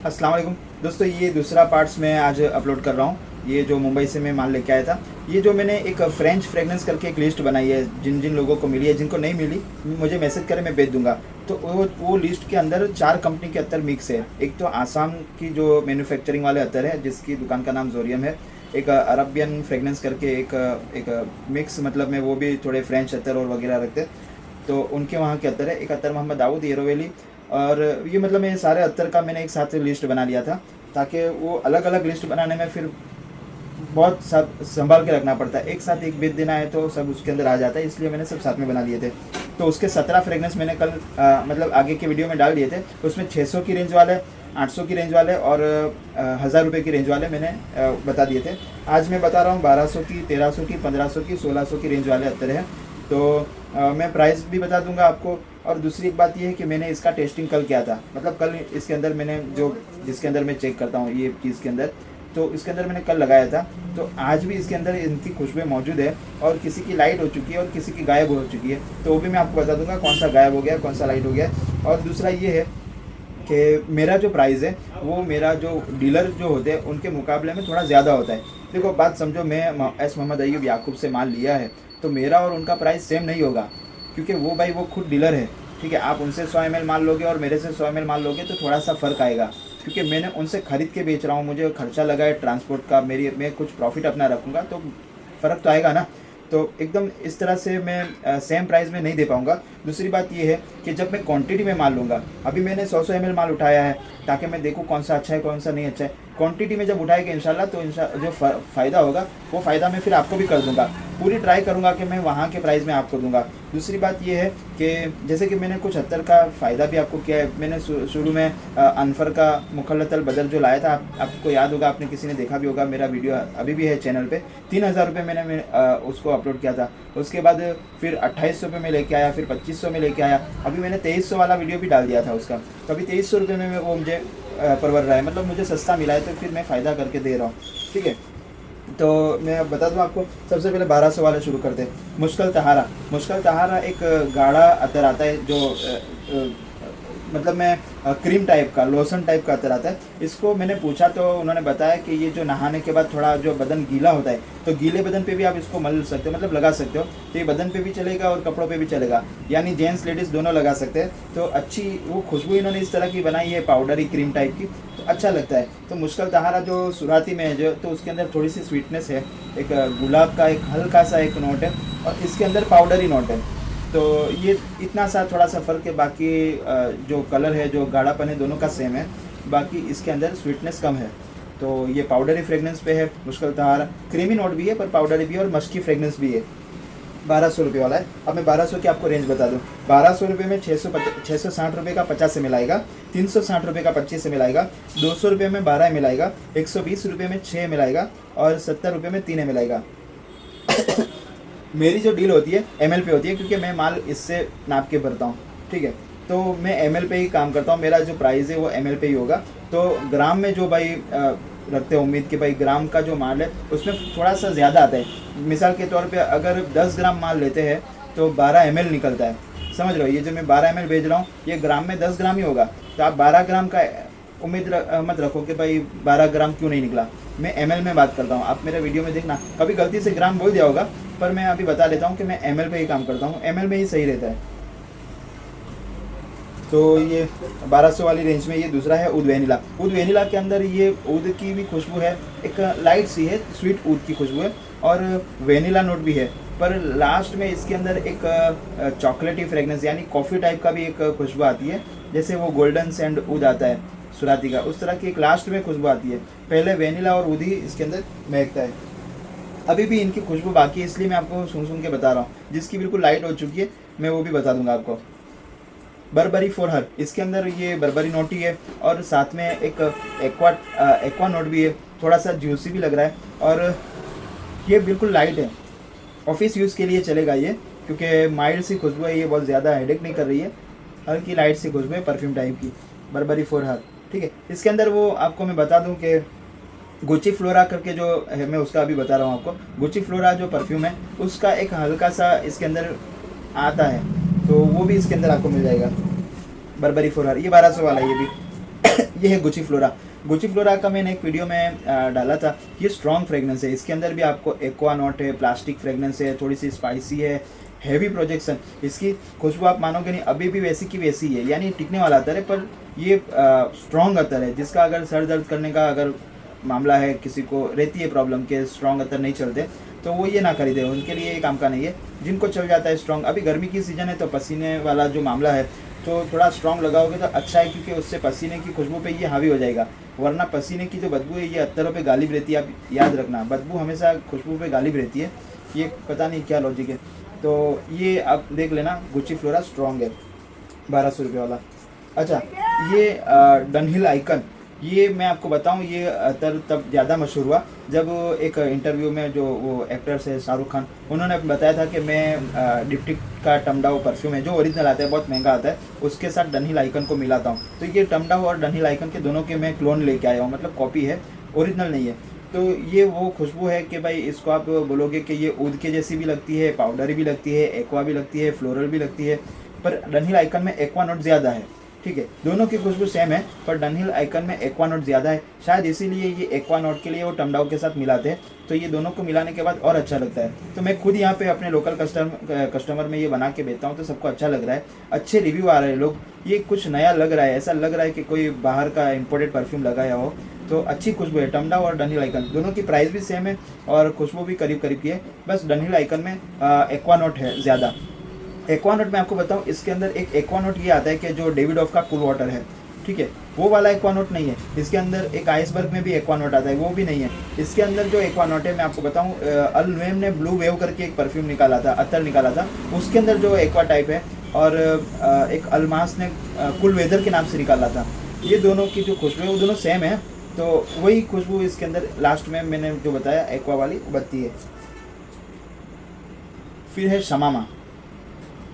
अस्सलाम वालेकुम दोस्तों, ये दूसरा पार्ट्स मैं आज अपलोड कर रहा हूँ। ये जो मुंबई से मैं माल लेके आया था, ये जो मैंने एक फ्रेंच फ्रेगनेंस करके एक लिस्ट बनाई है, जिन जिन लोगों को मिली है, जिनको नहीं मिली मुझे मैसेज करें, मैं भेज दूंगा। तो वो लिस्ट के अंदर 4 कंपनी के अत्तर मिक्स है। एक तो आसाम की जो मैन्युफैक्चरिंग वाले अत्तर है, जिसकी दुकान का नाम जोरियम है। एक अरबियन फ्रेगनेंस करके एक मिक्स, मतलब में वो भी थोड़े फ्रेंच अत्तर और वगैरह रखते हैं, तो उनके वहाँ के अत्तर है। एक अत्तर मोहम्मद दाऊद येरोवेली। और ये मतलब मैं सारे अत्तर का मैंने एक साथ लिस्ट बना लिया था, ताकि वो अलग अलग लिस्ट बनाने में फिर बहुत सब संभाल के रखना पड़ता है। एक साथ एक बेच देना है तो सब उसके अंदर आ जाता है, इसलिए मैंने सब साथ में बना लिए थे। तो उसके 17 फ्रेगनेंस मैंने कल मतलब आगे के वीडियो में डाल दिए थे। उसमें 600 की रेंज वाले, 800 की रेंज वाले और 1000 रुपये की रेंज वाले मैंने बता दिए थे। आज मैं बता रहा हूँ 1200 की, 1300 की, 1500 की, 1600 की रेंज वाले अत्तर हैं। तो मैं प्राइस भी बता दूंगा आपको। और दूसरी एक बात ये है कि मैंने इसका टेस्टिंग कल किया था, मतलब कल इसके अंदर मैंने जो जिसके अंदर मैं चेक करता हूँ ये चीज़ के अंदर, तो इसके अंदर मैंने कल लगाया था। तो आज भी इसके अंदर इनकी खुशबू मौजूद है, और किसी की लाइट हो चुकी है और किसी की गायब हो चुकी है। तो वो भी मैं आपको बता दूंगा कौन सा गायब हो गया, कौन सा लाइट हो गया। और दूसरा ये है कि मेरा जो प्राइस है वो मेरा जो डीलर जो होते हैं उनके मुकाबले में थोड़ा ज़्यादा होता है। देखो बात समझो, मैं एस मोहम्मद अय्यूब याकूब से माल लिया है, तो मेरा और उनका प्राइस सेम नहीं होगा, क्योंकि वो भाई वो खुद डीलर है। ठीक है, आप उनसे 100 ml माल लोगे और मेरे से 100 ml माल लोगे तो थोड़ा सा फ़र्क आएगा, क्योंकि मैंने उनसे ख़रीद के बेच रहा हूँ, मुझे खर्चा लगा है ट्रांसपोर्ट का, मैं कुछ प्रॉफिट अपना रखूँगा तो फ़र्क तो आएगा ना। तो एकदम इस तरह से मैं सेम प्राइस में नहीं दे पाऊँगा। दूसरी बात ये है कि जब मैं क्वांटिटी में माल लूँगा, अभी मैंने 100 ml माल उठाया है ताकि मैं देखूँ कौन सा अच्छा है कौन सा नहीं अच्छा है। क्वांटिटी में जब उठाएगा इंशाल्लाह, तो जो फ़ायदा होगा वो फ़ायदा मैं फिर आपको भी कर दूँगा। पूरी ट्राई करूँगा कि मैं वहाँ के प्राइस में आपको दूँगा। दूसरी बात ये है कि जैसे कि मैंने कुछ अत्तर का फ़ायदा भी आपको किया है। मैंने शुरू में अनफर का मुखल्लतल बदर जो लाया था, आपको याद होगा, आपने किसी ने देखा भी होगा, मेरा वीडियो अभी भी है चैनल पे। 3000 रुपये मैंने उसको अपलोड किया था। उसके बाद फिर 2800 रुपये में लेके आया, फिर 2500 में लेके आया। अभी मैंने 2300 वाला वीडियो भी डाल दिया था उसका। तो अभी 2300 रुपये में वो मुझे परवर रहा है, मतलब मुझे सस्ता मिला है, तो फिर मैं फ़ायदा करके दे रहा हूँ। ठीक है, तो मैं बता दूं आपको। सबसे पहले 1200 वाले शुरू करते हैं। मुश्किल तहारा एक गाढ़ा अतर आता है, जो मतलब मैं क्रीम टाइप का, लोशन टाइप का अतर आता है। इसको मैंने पूछा तो उन्होंने बताया कि ये जो नहाने के बाद थोड़ा जो बदन गीला होता है, तो गीले बदन पे भी आप इसको मल सकते हो, मतलब लगा सकते हो। तो ये बदन पे भी चलेगा और कपड़ों पे भी चलेगा, यानी जेंट्स लेडीज़ दोनों लगा सकते हैं। तो अच्छी वो खुशबू इन्होंने इस तरह की बनाई है, पाउडरी क्रीम टाइप की, तो अच्छा लगता है। तो मुश्किल तहारा जो सुराती में है जो, तो उसके अंदर थोड़ी सी स्वीटनेस है, एक गुलाब का एक हल्का सा एक नोट है, और इसके अंदर पाउडरी नोट है। तो ये इतना सा थोड़ा सा फ़र्क है, बाकी जो कलर है, जो गाढ़ापन है, दोनों का सेम है। बाकी इसके अंदर स्वीटनेस कम है। तो ये पाउडरी फ्रेगनेंस पे है मुश्किल तहारा। क्रीमी नोट भी है पर पाउडरी भी है, और मस्की फ्रेगनेंस भी है। 1200 रुपये वाला है। अब मैं 1200 की आपको रेंज बता दूं। 1200 रुपये में 660 रुपये का 50 से मिलाएगा, 360 रुपये का 25 से मिलाएगा, 200 रुपये में 12 मिलाएगा, 120 रुपये में 6 मिलाएगा, और 70 रुपये में 3 मिलाएगा। मेरी जो डील होती है एमएल पे होती है, क्योंकि मैं माल इससे नाप के भरता हूँ। ठीक है, तो मैं एमएल पे ही काम करता हूँ, मेरा जो प्राइस है वो एमएल पे ही होगा। तो ग्राम में जो भाई रखते हैं उम्मीद कि भाई ग्राम का जो माल है उसमें थोड़ा सा ज़्यादा आता है। मिसाल के तौर पे अगर 10 ग्राम माल लेते हैं तो 12 ml निकलता है। समझ रहे हो, ये जो मैं 12 ml भेज रहा हूँ ये ग्राम में 10 ग्राम ही होगा। तो आप 12 ग्राम का उम्मीद मत रखो कि भाई 12 ग्राम क्यों नहीं निकला। मैं एमएल में बात करता हूँ, आप मेरे वीडियो में देखना, कभी गलती से ग्राम बोल दिया होगा, पर मैं अभी बता देता हूँ कि मैं एमएल पे ही काम करता हूँ, एमएल में ही सही रहता है। तो ये 1200 वाली रेंज में ये दूसरा है ऊद वेनिला। ऊद वेनिला के अंदर ये ऊद की भी खुशबू है, एक लाइट सी है, स्वीट ऊद की खुशबू है, और वेनिला नोट भी है। पर लास्ट में इसके अंदर एक चॉकलेटी फ्रेगनेंस, यानी कॉफ़ी टाइप का भी एक खुशबू आती है, जैसे वो गोल्डन सैंड ऊद आता है सुराती का, उस तरह की एक लास्ट में खुशबू आती है। पहले वेनिला और ऊद ही इसके अंदर महकता है। अभी भी इनकी खुशबू बाकी है, इसलिए मैं आपको सुन के बता रहा हूँ। जिसकी बिल्कुल लाइट हो चुकी है मैं वो भी बता दूंगा आपको। बर्बरी फॉर हर, इसके अंदर ये बर्बरी नोट ही है, और साथ में एक एक्वा नोट भी है, थोड़ा सा जूसी भी लग रहा है, और ये बिल्कुल लाइट है, ऑफिस यूज़ के लिए चलेगा ये, क्योंकि माइल्ड सी खुशबू है, ये बहुत ज़्यादा हेडेक नहीं कर रही है, हल्की लाइट सी खुशबू है परफ्यूम टाइप की, बर्बरी फॉर हर। ठीक है, इसके अंदर वो आपको मैं बता दूं कि गुची फ्लोरा करके जो है, मैं उसका अभी बता रहा हूँ आपको। गुची फ्लोरा जो परफ्यूम है उसका एक हल्का सा इसके अंदर आता है, तो वो भी इसके अंदर आपको मिल जाएगा। बर्बरी फॉर हर, ये 1200 वाला है ये भी। ये है गुची फ्लोरा। गुची फ्लोरा का मैंने एक वीडियो में डाला था। ये स्ट्रॉन्ग फ्रेगनेंस है, इसके अंदर भी आपको एक्वा नोट है, प्लास्टिक फ्रेगनेंस है, थोड़ी सी स्पाइसी है, हैवी प्रोजेक्शन। इसकी खुशबू आप मानोगे नहीं, अभी भी वैसी की वैसी है, यानी टिकने वाला अतर है, पर ये स्ट्रॉन्ग अतर है। जिसका अगर सर दर्द करने का अगर मामला है, किसी को रहती है प्रॉब्लम के स्ट्रॉन्ग अतर नहीं चलते, तो वो ये ना खरीदे, उनके लिए ये काम का नहीं है। जिनको चल जाता है स्ट्रॉन्ग, अभी गर्मी की सीज़न है तो पसीने वाला जो मामला है, तो थोड़ा स्ट्रॉन्ग लगाओगे तो अच्छा है, क्योंकि उससे पसीने की खुशबू पे ये हावी हो जाएगा। वरना पसीने की जो बदबू है ये अत्तरों पे गालिब रहती है, आप याद रखना, बदबू हमेशा खुशबू पे गालिब रहती है। ये पता नहीं क्या लॉजिक है। तो ये आप देख लेना, गुची फ्लोरा स्ट्रॉन्ग है, 1200 रुपये वाला। अच्छा, ये डनहिल आइकन, ये मैं आपको बताऊं, ये अतर तब ज़्यादा मशहूर हुआ जब एक इंटरव्यू में जो वो एक्टर्स है शाहरुख खान, उन्होंने बताया था कि मैं डिप्टिक का टमडाओ परफ्यूम है जो ओरिजिनल आता है, बहुत महंगा आता है, उसके साथ डनहिल आइकन को मिलाता हूँ। तो ये टमडाओ और डनहिल आइकन के दोनों के मैं क्लोन लेके आया हूँ, मतलब कॉपी है, ओरिजिनल नहीं है। तो ये वो खुशबू है कि भाई इसको आप बोलोगे कि ये ऊद के जैसी भी लगती है, पाउडरी भी लगती है, एक्वा भी लगती है, फ्लोरल भी लगती है, पर डनहिल आइकन में एक्वा नोट ज़्यादा है। ठीक है, दोनों की खुशबू सेम है, पर डनहिल आइकन में एक्वा नोट ज़्यादा है, शायद इसीलिए ये एक्वा नोट के लिए वो टमडाओ के साथ मिलाते हैं। तो ये दोनों को मिलाने के बाद और अच्छा लगता है। तो मैं खुद यहाँ पे अपने लोकल कस्टमर में ये बना के बेचता हूँ, तो सबको अच्छा लग रहा है, अच्छे रिव्यू आ रहे हैं। लोग ये कुछ नया लग रहा है, ऐसा लग रहा है कि कोई बाहर का इम्पोर्टेड परफ्यूम लगाया हो। तो अच्छी खुशबू है, टमडाओ और डनहिल आइकन दोनों की प्राइस भी सेम है और खुशबू भी करीब करीब की है। बस डनहिल आइकन में एक्वा नोट है ज़्यादा। एक्वा नोट मैं आपको बताऊं, इसके अंदर एक एक्वा नोट ये आता है कि जो डेविडोफ का कूल वाटर है, ठीक है, वो वाला एक्वा नोट नहीं है। इसके अंदर एक आइसबर्ग में भी एक्वा नोट आता है, वो भी नहीं है। इसके अंदर जो एक्वा नोट है मैं आपको बताऊं, अल नुएम ने ब्लू वेव करके एक परफ्यूम निकाला था, अत्तर निकाला था, उसके अंदर जो एक्वा टाइप है, और एक अलमास ने कूल वेदर के नाम से निकाला था। ये दोनों की जो खुशबू है वो दोनों सेम है, तो वही खुशबू इसके अंदर लास्ट में मैंने जो बताया एक्वा वाली बत्ती है। फिर है शमामा।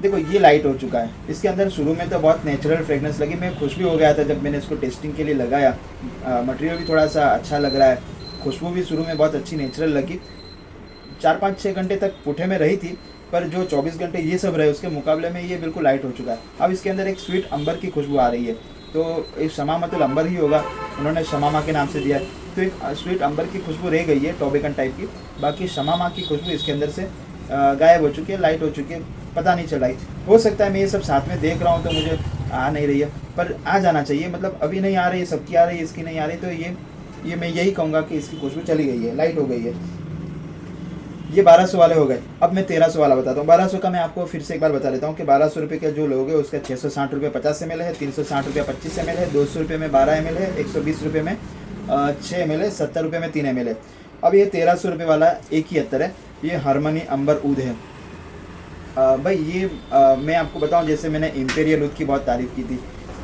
देखो ये लाइट हो चुका है, इसके अंदर शुरू में तो बहुत नेचुरल फ्रेगनेंस लगी, मैं खुश भी हो गया था जब मैंने इसको टेस्टिंग के लिए लगाया। मटेरियल भी थोड़ा सा अच्छा लग रहा है, खुशबू भी शुरू में बहुत अच्छी नेचुरल लगी। 4-5-6 घंटे तक पुठे में रही थी, पर जो 24 घंटे ये सब रहे उसके मुकाबले में ये बिल्कुल लाइट हो चुका है। अब इसके अंदर एक स्वीट अंबर की खुशबू आ रही है, तो एक शमा मतलब अंबर ही होगा, उन्होंने शमामा के नाम से दिया है। तो एक स्वीट अंबर की खुशबू रह गई है, टॉबेकन टाइप की। बाकी शमामा की खुशबू इसके अंदर से गायब हो चुकी है, लाइट हो चुकी है, पता नहीं चला। हो सकता है मैं ये सब साथ में देख रहा हूँ तो मुझे आ नहीं रही है, पर आ जाना चाहिए। मतलब अभी नहीं आ रही है, सबकी आ रही है, इसकी नहीं आ रही, तो ये मैं यही कहूँगा कि इसकी खुशबू चली गई है, लाइट हो गई है। ये 1200 वाले हो गए। अब मैं 1300 वाला बताता हूँ। 1200 का मैं आपको फिर से एक बार बता देता हूँ कि 1200 रुपये का जो लोगे उसका 660 रुपये 50 ml है, 360 रुपये 25 ml है, 200 रुपये में 12 ml है, 120 रुपये में 6 ml है, 70 रुपये में 3 ml है। अब ये 1300 रुपये वाला एक ही अत्तर है, ये हारमनी अंबर ऊद है। भाई ये मैं आपको बताऊं, जैसे मैंने इम्पेरियल ऊद की बहुत तारीफ़ की थी,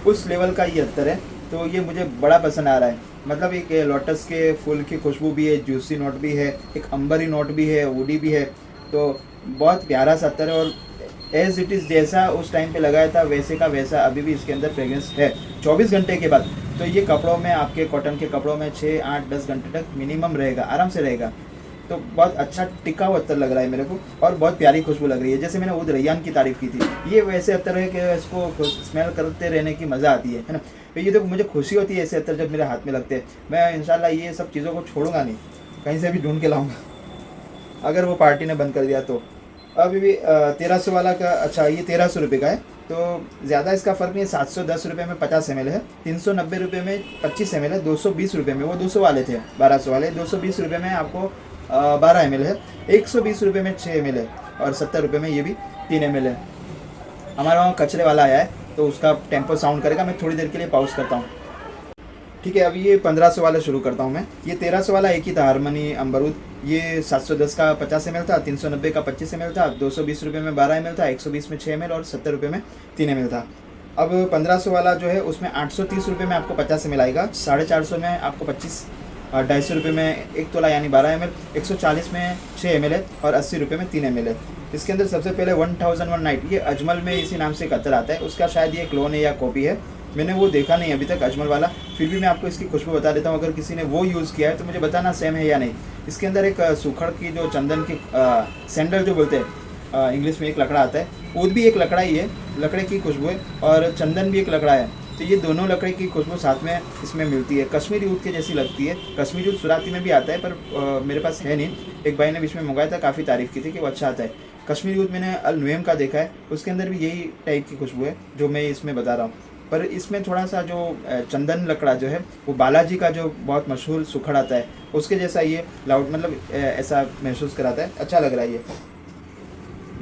उस लेवल का ये अत्तर है, तो ये मुझे बड़ा पसंद आ रहा है। मतलब एक लोटस के फूल की खुशबू भी है, जूसी नोट भी है, एक अंबरी नोट भी है, वुडी भी है, तो बहुत प्यारा सा अत्तर है। और एज इट इज़ जैसा उस टाइम पे लगाया था वैसे का वैसा अभी भी इसके अंदर फ्रेगरेंस है 24 घंटे के बाद। तो ये कपड़ों में, आपके कॉटन के कपड़ों में 6, 8, 10 घंटे तक मिनिमम रहेगा, आराम से रहेगा। तो बहुत अच्छा टिका हुआ अत्तर लग रहा है मेरे को, और बहुत प्यारी खुशबू लग रही है। जैसे मैंने ऊद रैयान की तारीफ़ की थी, ये वैसे अत्तर है कि इसको स्मेल करते रहने की मज़ा आती है ना। तो ये तो मुझे खुशी होती है ऐसे अत्तर जब मेरे हाथ में लगते हैं। मैं इंशाल्लाह ये सब चीज़ों को छोड़ूंगा नहीं, कहीं से भी ढूंढ के लाऊंगा, अगर वो पार्टी ने बंद कर दिया तो। अभी भी 1300 वाला का, अच्छा ये 1300 रुपये का है, तो ज़्यादा इसका फ़र्क नहीं है। 710 रुपये में 50 ml है, 390 रुपये में 25 ml है, 220 रुपये में, वो 200 वाले थे, 1200 वाले, 220 रुपये में आपको 12 ml है, 120 रुपये में 6 ml है, और 70 रुपये में ये भी 3 ml है। हमारे वहाँ कचरे वाला आया है तो उसका टेम्पो साउंड करेगा, मैं थोड़ी देर के लिए पॉज करता हूँ, ठीक है। अभी ये 1500 वाला शुरू करता हूँ मैं। ये 1300 वाला एक ही था, हारमनी अम्बरूद। ये 710 का 50 ml था, 390 का 25 ml था, 220 रुपये में 12 ml था, 120 में 6 ml और 70 रुपये में 3 ml था। अब 1500 वाला जो है उसमें 830 रुपये में आपको 50 ml आएगा, 450 में आपको 250 रुपये में 1 तोला यानी 12 ml, 140 में 6 ml है, और 80 रुपये में 3 ml है। इसके अंदर सबसे पहले 1001 नाइट, ये अजमल में इसी नाम से एक अत्तर आता है, उसका शायद ये क्लोन है या कॉपी है, मैंने वो देखा नहीं अभी तक अजमल वाला। फिर भी मैं आपको इसकी खुशबू बता देता हूँ, अगर किसी ने वो यूज़ किया है तो मुझे बताना सेम है या नहीं। इसके अंदर एक सूखड़ की जो चंदन की सैंडल जो बोलते हैं इंग्लिश में, एक लकड़ा आता है, ऊद भी एक लकड़ा ही है, लकड़े की खुशबू है, और चंदन भी एक लकड़ा है। तो तो ये दोनों लकड़ी की खुशबू साथ में इसमें मिलती है, कश्मीरी ऊद के जैसी लगती है। कश्मीरी ऊद सुराती में भी आता है, पर मेरे पास है नहीं। एक भाई ने बीच में मंगाया था, काफ़ी तारीफ़ की थी कि वो अच्छा आता है। कश्मीरी ऊद मैंने अल नुएम का देखा है, उसके अंदर भी यही टाइप की खुशबू है जो मैं इसमें बता रहा हूँ। पर इसमें थोड़ा सा जो चंदन लकड़ा जो है वो बालाजी का जो बहुत मशहूर सुखड़ आता है उसके जैसा ये लाउड, मतलब ऐसा महसूस कराता है। अच्छा लग रहा है, ये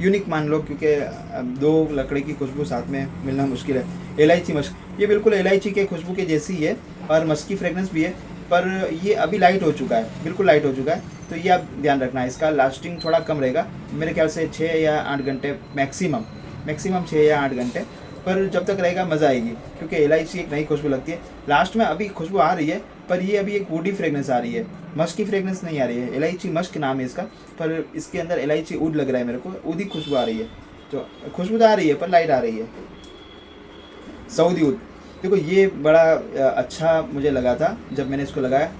यूनिक मान लो, क्योंकि दो लकड़ी की खुशबू साथ में मिलना मुश्किल है। इलायची मस्क, ये बिल्कुल इलायची के खुशबू के जैसी ही है और मस्की फ्रेगनेंस भी है, पर ये अभी लाइट हो चुका है, बिल्कुल लाइट हो चुका है। तो ये आप ध्यान रखना है, इसका लास्टिंग थोड़ा कम रहेगा, मेरे ख्याल से 6 या 8 घंटे मैक्सिमम 6 या 8 घंटे, पर जब तक रहेगा मज़ा आएगी, क्योंकि इलायची एक नई खुशबू लगती है। लास्ट में अभी खुशबू आ रही है, पर ये अभी एक वुडी फ्रेगनेंस आ रही है, मस्क की फ्रेगनेंस नहीं आ रही है। इलायची मस्क नाम है इसका, पर इसके अंदर इलायची ऊद लग रहा है मेरे को, ऊदी खुशबू आ रही है। तो खुशबू तो आ रही है पर लाइट आ रही है। सऊदी ऊद, देखो ये बड़ा अच्छा मुझे लगा था जब मैंने इसको लगाया।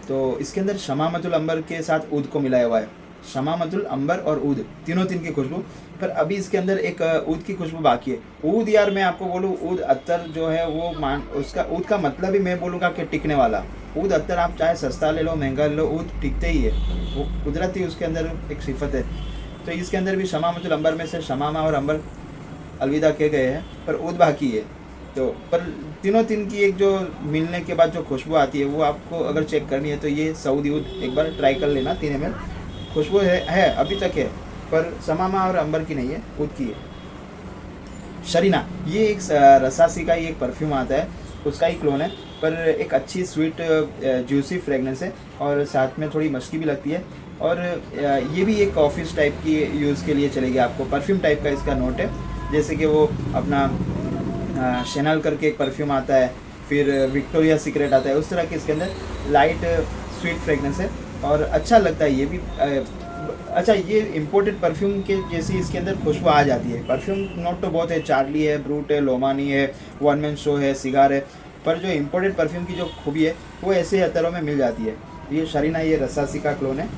तो इसके अंदर शमामतुल अंबर के साथ ऊद को मिलाया हुआ है, शमामतुल अंबर और ऊद तीनों तीन की खुशबू। पर अभी इसके अंदर एक ऊद की खुशबू बाकी है। ऊद यार मैं आपको बोलूँ, ऊद अत्तर जो है वो उसका ऊद का मतलब ही मैं बोलूँगा कि टिकने वाला। ऊद अत्तर आप चाहे सस्ता ले लो महंगा ले लो, ऊद टिकते ही है, वो कुदरती उसके अंदर एक सिफत है। तो इसके अंदर भी शमामतुल अंबर में से शमामा और अंबर अलविदा किए गए हैं, पर ऊद बाकी है। तो पर तीनों तीन की एक जो मिलने के बाद जो खुशबू आती है वो आपको अगर चेक करनी है तो ये सऊदी ऊद एक बार ट्राई कर लेना। 3 ml खुशबू है अभी तक है, पर शमामा और अंबर की नहीं है, ऊद की है। शरीना, ये एक रसासी का ही एक परफ्यूम आता है, उसका ही क्लोन है, पर एक अच्छी स्वीट जूसी फ्रेगनेंस है और साथ में थोड़ी मस्की भी लगती है। और ये भी एक ऑफिस टाइप की यूज़ के लिए चलेगी आपको, परफ्यूम टाइप का इसका नोट है। जैसे कि वो अपना शैनल करके एक परफ्यूम आता है, फिर विक्टोरिया सीक्रेट आता है, उस तरह के इसके अंदर लाइट स्वीट फ्रेगनेंस है और अच्छा लगता है ये भी। अच्छा, ये इम्पोर्टेड परफ्यूम के जैसी इसके अंदर खुशबू आ जाती है। परफ्यूम नोट तो बहुत है, चार्ली है, ब्रूट है, लोमानी है, वन मैन शो है, सिगार है, पर जो इम्पोर्टेड परफ्यूम की जो खूबी है वो ऐसे अतरों में मिल जाती है। ये शरीना, ये रसासी का क्लोन है।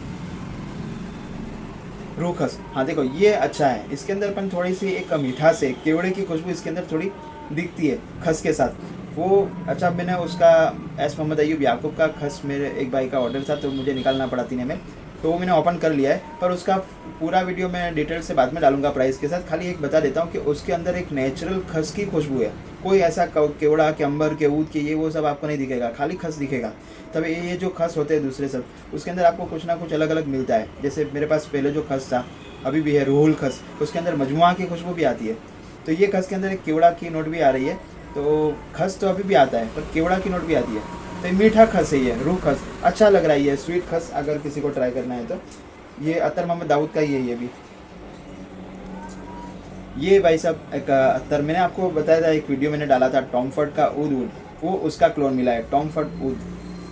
रूखस, हाँ देखो ये अच्छा है, इसके अंदर अपन थोड़ी सी एक मिठास है, केवड़े की खुशबू इसके अंदर थोड़ी दिखती है खस के साथ, वो अच्छा। मैंने उसका एस मोहम्मद अयूब याकूब का खस मेरे एक भाई का ऑर्डर था, तो मुझे निकालना पड़ा 3 ml, तो वो मैंने ओपन कर लिया है। पर उसका पूरा वीडियो मैं डिटेल से बाद में डालूंगा प्राइस के साथ। खाली एक बता देता हूँ कि उसके अंदर एक नेचुरल खस की खुशबू है, कोई ऐसा केवड़ा के अंबर के ऊद के ये वो सब आपको नहीं दिखेगा, खाली खस दिखेगा। तब ये जो खस होते हैं दूसरे सब, उसके अंदर आपको कुछ ना कुछ अलग अलग मिलता है। जैसे मेरे पास पहले जो खस था, अभी भी है रूहुल खस, उसके अंदर मजमुआ की खुशबू भी आती है। तो ये खस के अंदर एक केवड़ा की नोट भी आ रही है, तो खस तो अभी भी आता है पर केवड़ा की नोट भी आती है। तो मीठा खस है ये, रूह खस, अच्छा लग रहा है ये स्वीट खस। अगर किसी को ट्राई करना है तो ये अतर मोहम्मद दाऊद का ही है। ये भी ये भाई साहब एक अतर मैंने आपको बताया था, एक वीडियो मैंने डाला था टॉम फॉर्ड का ऊद, वो उसका क्लोन मिला है, टॉम फॉर्ड ऊद।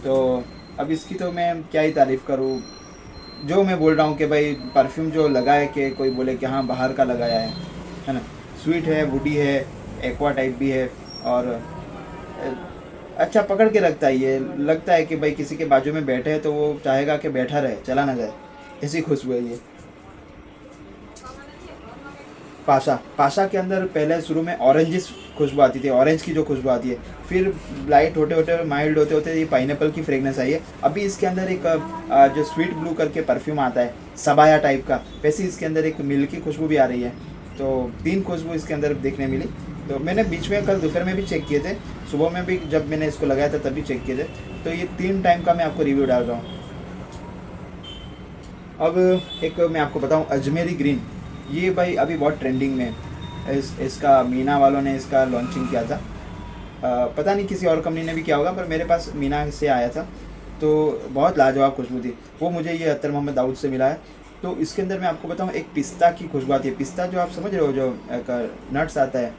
तो अब इसकी तो मैं क्या ही तारीफ़ करूँ, जो मैं बोल रहा हूँ कि भाई परफ्यूम जो लगाए कि कोई बोले कि हाँ बाहर का लगाया है ना। स्वीट है, वुडी है, एक्वा टाइप भी है और अच्छा पकड़ के रखता है। ये लगता है कि भाई किसी के बाजू में बैठे हैं तो वो चाहेगा कि बैठा रहे, चला ना जाए, ऐसी खुशबू है ये। पाशा के अंदर पहले शुरू में ऑरेंजिस खुशबू आती थी, ऑरेंज की जो खुशबू आती है, फिर लाइट होते होते माइल्ड होते होते ये पाइनएप्पल की फ्रेगनेंस आई है। अभी इसके अंदर एक जो स्वीट ब्लू करके परफ्यूम आता है सबाया टाइप का, वैसे इसके अंदर एक मिल्क की खुशबू भी आ रही है। तो 3 खुशबू इसके अंदर देखने मिली। तो मैंने बीच में कल दोपहर में भी चेक किए थे, सुबह में भी जब मैंने इसको लगाया था तभी चेक किए थे। तो ये 3 टाइम का मैं आपको रिव्यू डाल रहा हूँ। अब एक मैं आपको बताऊँ अजमेरी ग्रीन, ये भाई अभी बहुत ट्रेंडिंग में इसका मीना वालों ने इसका लॉन्चिंग किया था। पता नहीं किसी और कंपनी ने भी किया होगा, पर मेरे पास मीना से आया था, तो बहुत लाजवाब खुशबू थी। वो मुझे ये अतर मोहम्मद दाऊद से मिला है। तो इसके अंदर मैं आपको बताऊँ एक पिस्ता की खुशबू आती है। पिस्ता जो आप समझ रहे हो, जो नट्स आता है,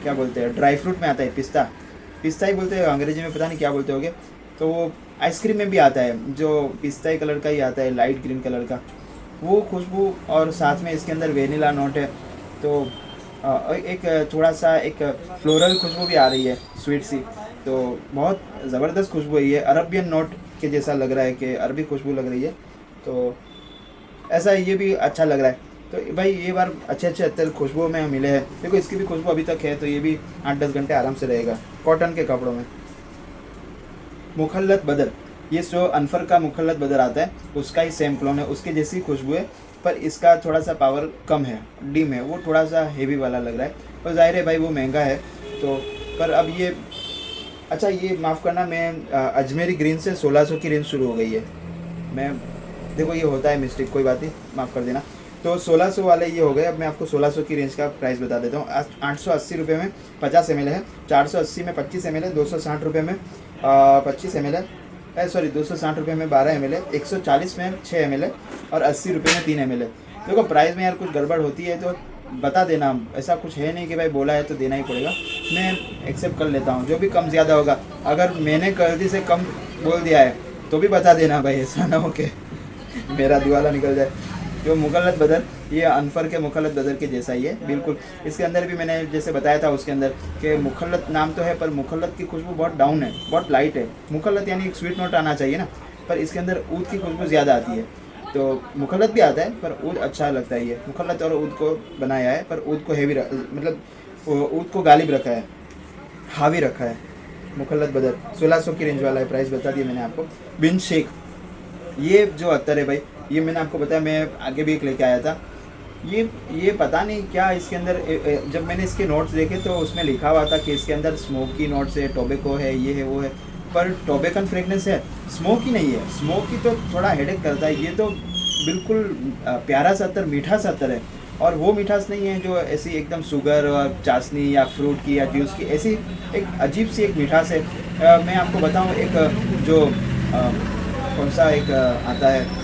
क्या बोलते हैं, ड्राई फ्रूट में आता है पिस्ता, पिस्ता ही बोलते हैं अंग्रेजी में, पता नहीं क्या बोलते होगे। तो वो आइसक्रीम में भी आता है, जो पिस्ता कलर का ही आता है, लाइट ग्रीन कलर का, वो खुशबू। और साथ में इसके अंदर वेनिला नोट है। तो एक थोड़ा सा एक फ्लोरल खुशबू भी आ रही है, स्वीट सी। तो बहुत ज़बरदस्त खुशबू है ये, अरबियन नोट के जैसा लग रहा है कि अरबी खुशबू लग रही है। तो ऐसा ये भी अच्छा लग रहा है। तो भाई ये बार अच्छे अच्छे अत्तर खुशबू में मिले हैं। देखो इसकी भी खुशबू अभी तक है, तो ये भी 8-10 घंटे आराम से रहेगा कॉटन के कपड़ों में। मुखल्लत बदर, ये जो अनफर का मुखल्लत बदर आता है उसका ही सेम क्लोन है, उसके जैसी खुशबू है, पर इसका थोड़ा सा पावर कम है, डिम है, वो थोड़ा सा हेवी वाला लग रहा है। और जाहिर है भाई वो महंगा है, तो पर अब ये अच्छा ये माफ़ करना, मैं अजमेरी ग्रीन से 1600 की रेंज शुरू हो गई है। मैं देखो ये होता है मिस्टेक, कोई बात नहीं, माफ़ कर देना। तो 1600 वाले ये हो गए। अब मैं आपको 1600 की रेंज का प्राइस बता देता हूँ। 880 रुपये में 50 ml है, 480 में 25 ml है, 260 रुपये में 25 ml है, सॉरी 260 रुपये में 12 ml है, 140 में 6 ml है, और 80 रुपये में 3 ml है। देखो प्राइस में यार कुछ गड़बड़ होती है तो बता देना, ऐसा कुछ है नहीं कि भाई बोला है तो देना ही पड़ेगा, मैं एक्सेप्ट कर लेता हूँ, जो भी कम ज़्यादा होगा। अगर मैंने गलती से कम बोल दिया है तो भी बता देना भाई, ऐसा ना हो कि मेरा दिवाला निकल जाए। जो मुखल्लत बदर, ये अनफर के मुखल्लत बदर के जैसा ही है बिल्कुल। इसके अंदर भी मैंने जैसे बताया था उसके अंदर कि मुखल्लत नाम तो है, पर मुखल्लत की खुशबू बहुत डाउन है, बहुत लाइट है। मुखल्लत यानी एक स्वीट नोट आना चाहिए ना, पर इसके अंदर ऊद की खुशबू ज़्यादा आती है। तो मुखल्लत भी आता है पर ऊद अच्छा लगता है। ये मुखल्लत और ऊद को बनाया है, पर ऊद को हेवी मतलब ऊद को गालिब रखा है, हावी रखा है। मुखल्लत बदर 1600 की रेंज वाला है, प्राइस बता दिया मैंने आपको। बिन शेख, ये जो अत्तर है भाई, ये मैंने आपको बताया, मैं आगे भी एक लेके आया था। ये पता नहीं क्या इसके अंदर, जब मैंने इसके नोट्स देखे तो उसमें लिखा हुआ था कि इसके अंदर स्मोकी नोट्स है, टोबैको है, ये है वो है, पर टोबैकन फ्रेगनेंस है, स्मोकी नहीं है। स्मोकी तो थोड़ा हेडेक करता है, ये तो बिल्कुल प्यारा सा अत्तर, मीठा सा अत्तर है। और वो मिठास नहीं है जो ऐसी एकदम शुगर और चाशनी या फ्रूट की या जूस की, ऐसी एक अजीब सी एक मिठास है। मैं आपको बताऊं, एक जो कौन सा एक आता है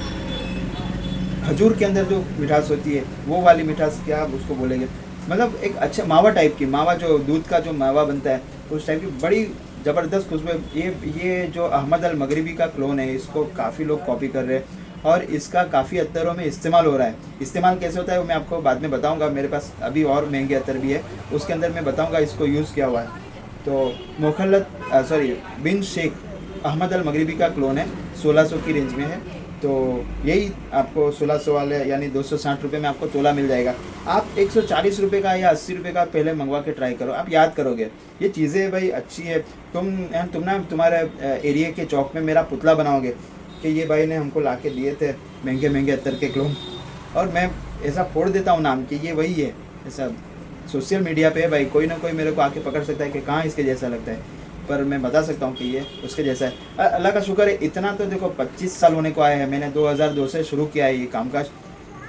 खजूर के अंदर जो मिठास होती है, वो वाली मिठास, क्या आप उसको बोलेंगे, मतलब एक अच्छा मावा टाइप की, मावा जो दूध का जो मावा बनता है उस टाइप की, बड़ी ज़बरदस्त खुशबू है। ये जो अहमद अल मगरिबी का क्लोन है, इसको काफ़ी लोग कॉपी कर रहे हैं और इसका काफ़ी अत्तरों में इस्तेमाल हो रहा है। इस्तेमाल कैसे होता है वो मैं आपको बाद में बताऊंगा, मेरे पास अभी और महंगे अत्तर भी है, उसके अंदर मैं बताऊंगा इसको यूज़ किया हुआ है। तो मुखल्लत बिन शेख अहमद अल मगरिबी का क्लोन है, 1600 की रेंज में है। तो यही आपको 1600 वाले यानी 260 रुपये में आपको तोला मिल जाएगा। आप 140 रुपये का या 80 रुपये का पहले मंगवा के ट्राई करो, आप याद करोगे ये चीज़ें भाई अच्छी है। तुम ना तुम्हारे एरिया के चौक में मेरा पुतला बनाओगे कि ये भाई ने हमको ला के दिए थे महंगे महंगे अत्तर के क्लोन, और मैं ऐसा फोड़ देता हूँ नाम कि ये वही है। ऐसा सोशल मीडिया पे भाई कोई ना कोई मेरे को आके पकड़ सकता है कि कहाँ इसके जैसा लगता है, पर मैं बता सकता हूँ कि ये उसके जैसा है। अल्लाह का शुक्र है, इतना तो देखो 25 साल होने को आया है, मैंने 2002 से शुरू किया है ये कामकाज,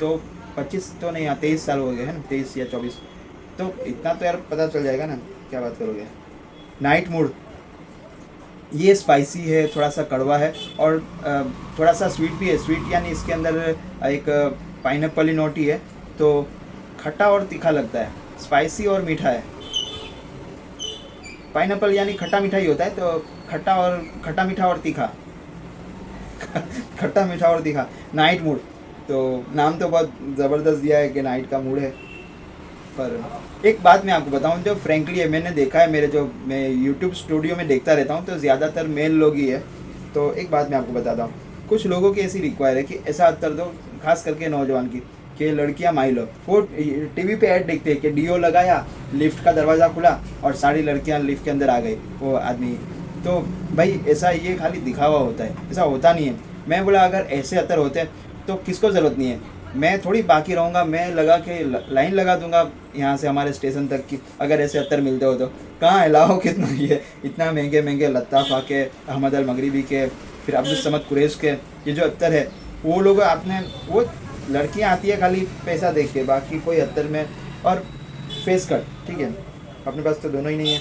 तो 25 तो नहीं, 23 साल हो गए हैं ना, 23 या 24, तो इतना तो यार पता चल जाएगा ना, क्या बात करोगे। नाइट मूड, ये स्पाइसी है, थोड़ा सा कड़वा है और थोड़ा सा स्वीट भी है। स्वीट यानी इसके अंदर एक पाइनएप्पल ही नोटी है, तो खट्टा और तीखा लगता है, स्पाइसी और मीठा है। पाइनएप्पल यानी खट्टा मीठा ही होता है, तो खट्टा मीठा और तीखा खट्टा मीठा और तीखा। नाइट मूड, तो नाम तो बहुत ज़बरदस्त दिया है कि नाइट का मूड है। पर एक बात मैं आपको बताऊं, जो फ्रेंकली है, मैंने देखा है, मैं यूट्यूब स्टूडियो में देखता रहता हूं, तो ज़्यादातर मेल लोग ही है। तो एक बात मैं आपको बताता हूँ, कुछ लोगों की ऐसी रिक्वायर है कि ऐसा अत्तर दो, खास करके नौजवान की, कि लड़कियां माई लो। वो टीवी पे ऐड देखते हैं कि डीओ लगाया, लिफ्ट का दरवाज़ा खुला और सारी लड़कियां लिफ्ट के अंदर आ गई, वो आदमी। तो भाई ऐसा ये खाली दिखावा होता है, ऐसा होता नहीं है। मैं बोला अगर ऐसे अत्तर होते हैं तो किसको ज़रूरत नहीं है, मैं थोड़ी बाकी रहूँगा, मैं लगा के लाइन लगा दूंगा यहाँ से हमारे स्टेशन तक की, अगर ऐसे अत्तर मिलते हो तो। कहाँ अलाओ कितना ये इतना महंगे महंगे लत्ताफ़ा के, अहमद अल मगरिबी के, फिर अब्दुल समद कुरैश के, ये जो अत्तर है, वो लोग आपने, वो लड़कियाँ आती है खाली पैसा देख के, बाकी कोई अत्तर में। और फेस कट, ठीक है, अपने पास तो दोनों ही नहीं है।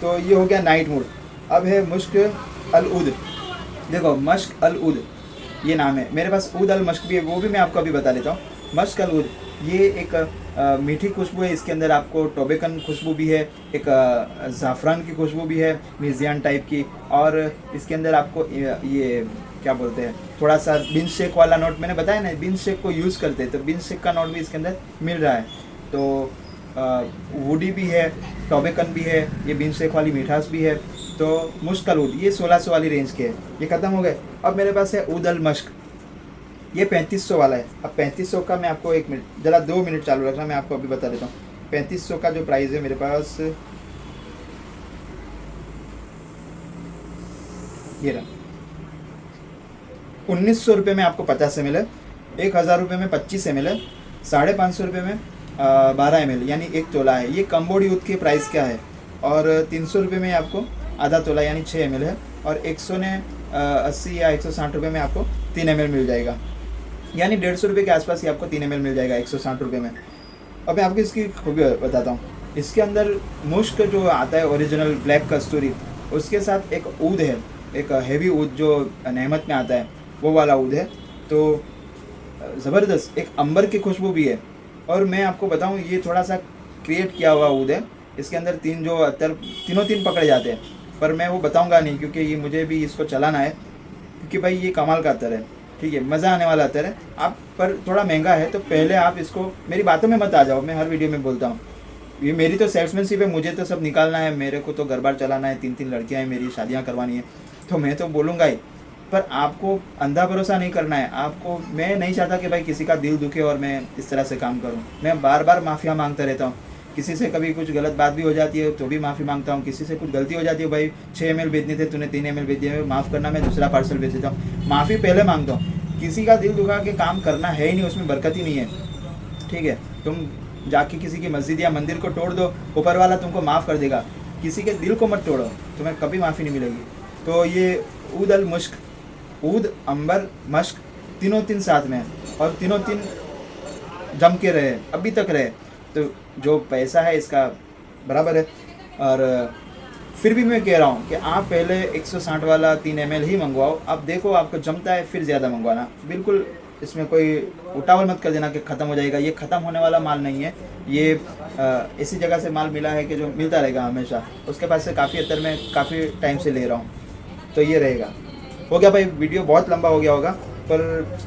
तो ये हो गया नाइट मूड। अब है मुश्क अल उद। देखो मश्क अल उद ये नाम है, मेरे पास उद अल मश्क भी है, वो भी मैं आपको अभी बता देता हूँ। मश्क अल उद ये एक मीठी खुशबू है, इसके अंदर आपको टोबैकन खुशबू भी है, एक ज़ाफ़रान की खुशबू भी है, मिजियान टाइप की, और इसके अंदर आपको ये क्या बोलते हैं, थोड़ा सा बिन शेक वाला नोट, मैंने बताया ना बिन शेक को यूज़ करते हैं, तो बिन शेक का नोट भी इसके अंदर मिल रहा है। तो वुडी भी है, टोबैकन भी है, ये बिन शेक वाली मिठास भी है। तो मुश्क अल उद ये 1600 वाली रेंज के है, ये ख़त्म हो गए। अब मेरे पास है उद अल मश्क। ये 3500 वाला है। अब 3500 का मैं आपको 1 मिनट, जरा 2 मिनट चालू रखना, मैं आपको अभी बता देता हूँ। 3500 का जो प्राइस है मेरे पास, ये रहा। 1900 रुपये में आपको 50 ml है, 1000 रुपये में 25 ml है, 550 रुपये में 12 ml यानी 1 तोला है। ये कम्बोड यूथ की प्राइस क्या है। और 300 रुपये में आपको आधा तोला यानी 6 ml है, और 180 या 160 रुपये में आपको 3 ml मिल जाएगा, यानी 150 रुपये के आसपास ही आपको 3 ml मिल जाएगा 160 रुपये में। अब मैं आपको इसकी खूबी बताता हूँ। इसके अंदर मुश्क जो आता है ओरिजिनल ब्लैक कस्तूरी, उसके साथ एक ऊद है, एक हैवी ऊद जो नेमत में आता है, वो वाला ऊद है। तो ज़बरदस्त एक अंबर की खुशबू भी है। और मैं आपको बताऊं, ये थोड़ा सा क्रिएट किया हुआ ऊद है। इसके अंदर 3 जो अत्तर, तीन पकड़े जाते हैं, पर मैं वो बताऊंगा नहीं, क्योंकि ये मुझे भी इसको चलाना है, क्योंकि भाई ये कमाल का अत्तर है, ठीक है, मज़ा आने वाला अत्तर है। आप पर थोड़ा महंगा है, तो पहले आप इसको, मेरी बातों में मत आ जाओ, मैं हर वीडियो में बोलता हूँ, ये मेरी तो सेल्समैनशिप है, मुझे तो सब निकालना है, मेरे को तो घर बार चलाना है, 3 लड़कियाँ हैं, मेरी शादियाँ करवानी है, तो मैं तो बोलूँगा ही। पर आपको अंधा भरोसा नहीं करना है। आपको, मैं नहीं चाहता कि भाई किसी का दिल दुखे और मैं इस तरह से काम करूं। मैं बार बार माफ़िया मांगता रहता हूं। किसी से कभी कुछ गलत बात भी हो जाती है तो भी माफ़ी मांगता हूं। किसी से कुछ गलती हो जाती है, भाई 6 ml भेजने थे, तूने 3 ml भेज दिए, माफ़ करना, मैं दूसरा पार्सल भेज देता हूँ। माफ़ी पहले मांगता हूँ। किसी का दिल दुखा के काम करना है ही नहीं, उसमें बरकत ही नहीं है, ठीक है। तुम जाके किसी की मस्जिद या मंदिर को तोड़ दो, ऊपर वाला तुमको माफ़ कर देगा। किसी के दिल को मत तोड़ो, तुम्हें कभी माफ़ी नहीं मिलेगी। तो ये ऊद अल मुश्क, ऊद, अंबर, मश्क, तीन साथ में, और तीन जम के रहे, अभी तक रहे, तो जो पैसा है इसका बराबर है। और फिर भी मैं कह रहा हूँ कि आप पहले 160 वाला 3 ml ही मंगवाओ। अब देखो आपको जमता है फिर ज़्यादा मंगवाना। बिल्कुल इसमें कोई उतावल मत कर देना कि ख़त्म हो जाएगा। ये ख़त्म होने वाला माल नहीं है। ये ऐसी जगह से माल मिला है कि जो मिलता रहेगा हमेशा। उसके पास से काफ़ी अत्तर मैं काफ़ी टाइम से ले रहा हूँ, तो ये रहेगा। हो गया भाई, वीडियो बहुत लंबा हो गया होगा, पर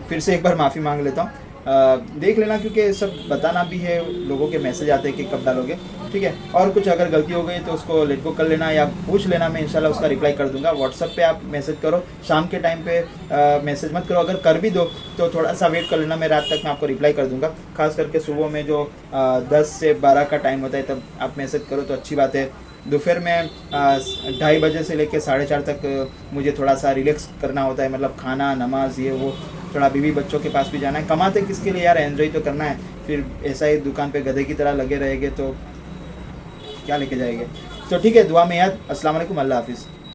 फिर से एक बार माफ़ी मांग लेता हूँ। देख लेना, क्योंकि सब बताना भी है, लोगों के मैसेज आते हैं कि कब डालोगे, ठीक है। और कुछ अगर गलती हो गई तो उसको लेट गो कर लेना या पूछ लेना, मैं इंशाल्लाह उसका रिप्लाई कर दूंगा। व्हाट्सएप पे आप मैसेज करो, शाम के टाइम पे मैसेज मत करो। अगर कर भी दो तो थोड़ा सा वेट कर लेना, मैं रात तक मैं आपको रिप्लाई कर दूंगा। खास करके सुबह में जो 10 से 12 का टाइम होता है, तब आप मैसेज करो तो अच्छी बात है। दोपहर में 2:30 बजे से लेकर 4:30 तक मुझे थोड़ा सा रिलैक्स करना होता है, मतलब खाना, नमाज, ये वो, थोड़ा बीवी बच्चों के पास भी जाना है। कमाते किसके लिए यार, एंजॉय तो करना है। फिर ऐसा ही दुकान पे गधे की तरह लगे रहेंगे तो क्या लेके जाएंगे। तो ठीक है, दुआ में याद। अस्सलाम वालेकुम, अल्लाह हाफिज़।